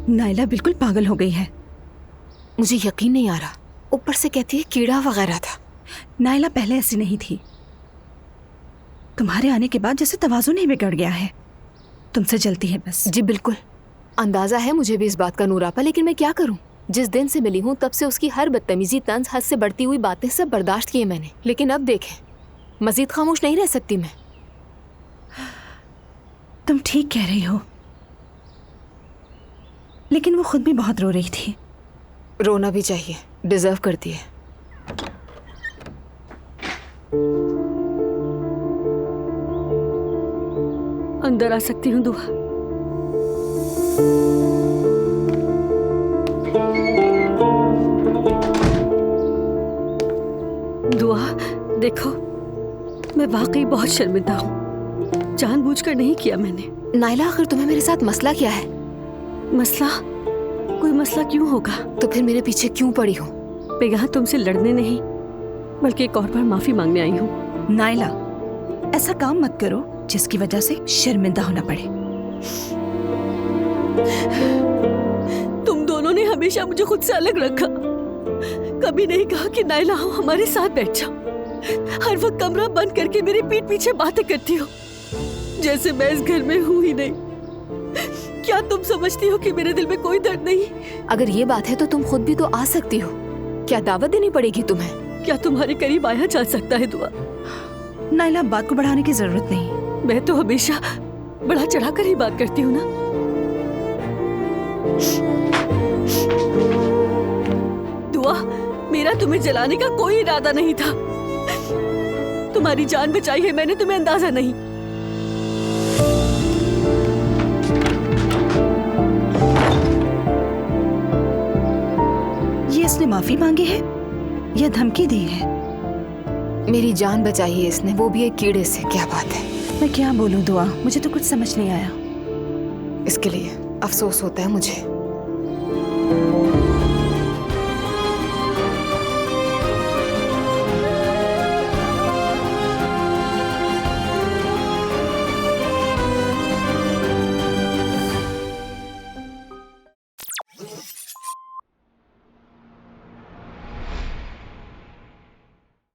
नायला बिल्कुल पागल हो गई है। मुझे यकीन नहीं आ रहा, ऊपर से कहती है कीड़ा वगैरह था। नायला पहले ऐसी नहीं थी। तुम्हारे आने के बाद जैसे तवाज़ुन ही बिगड़ गया है। तुमसे जलती है बस। जी बिल्कुल, अंदाजा है मुझे भी इस बात का नूरापा, लेकिन मैं क्या करूं। जिस दिन से मिली हूं तब से उसकी हर बदतमीजी, तंज, हद से बढ़ती हुई बातें सब बर्दाश्त किए मैंने, लेकिन अब देखें, मजीद खामोश नहीं रह सकती मैं। तुम ठीक कह रही हो, लेकिन वो खुद भी बहुत रो रही थी। रोना भी चाहिए, डिजर्व करती है। अंदर आ सकती हूँ दुआ? दुआ देखो, मैं वाकई बहुत शर्मिंदा हूँ। जानबूझकर नहीं किया मैंने। नायला, आखिर तुम्हें मेरे साथ मसला क्या है? मसला? कोई मसला क्यों होगा? तो फिर मेरे पीछे क्यों पड़ी हो? मैं यहाँ तुमसे लड़ने नहीं, बल्कि एक और बार माफी मांगने आई हूँ। नायला, ऐसा काम मत करो जिसकी वजह से शर्मिंदा होना पड़े। तुम दोनों ने हमेशा मुझे खुद से अलग रखा। कभी नहीं कहा कि नायला हो, हमारे साथ बैठ जाओ। हर वक्त कमरा बंद करके मेरी पीठ पीछे बातें करती हो, जैसे मैं इस घर में हूँ ही नहीं। क्या तुम समझती हो कि मेरे दिल में कोई दर्द नहीं? अगर ये बात है तो तुम खुद भी तो आ सकती हो। क्या दावत देनी पड़ेगी तुम्हें? क्या तुम्हारे करीब आया जा सकता है दुआ? नायला, बात को बढ़ाने की जरूरत नहीं। मैं तो हमेशा बड़ा चढ़ाकर ही बात करती हूँ ना। दुआ, मेरा तुम्हें जलाने का कोई इरादा नहीं था। तुम्हारी जान बचाई है मैंने, तुम्हें अंदाजा नहीं। ये इसने माफी मांगी है या धमकी दी है? मेरी जान बचाई है इसने, वो भी एक कीड़े से। क्या बात है? मैं क्या बोलूं दुआ, मुझे तो कुछ समझ नहीं आया। इसके लिए अफसोस होता है मुझे।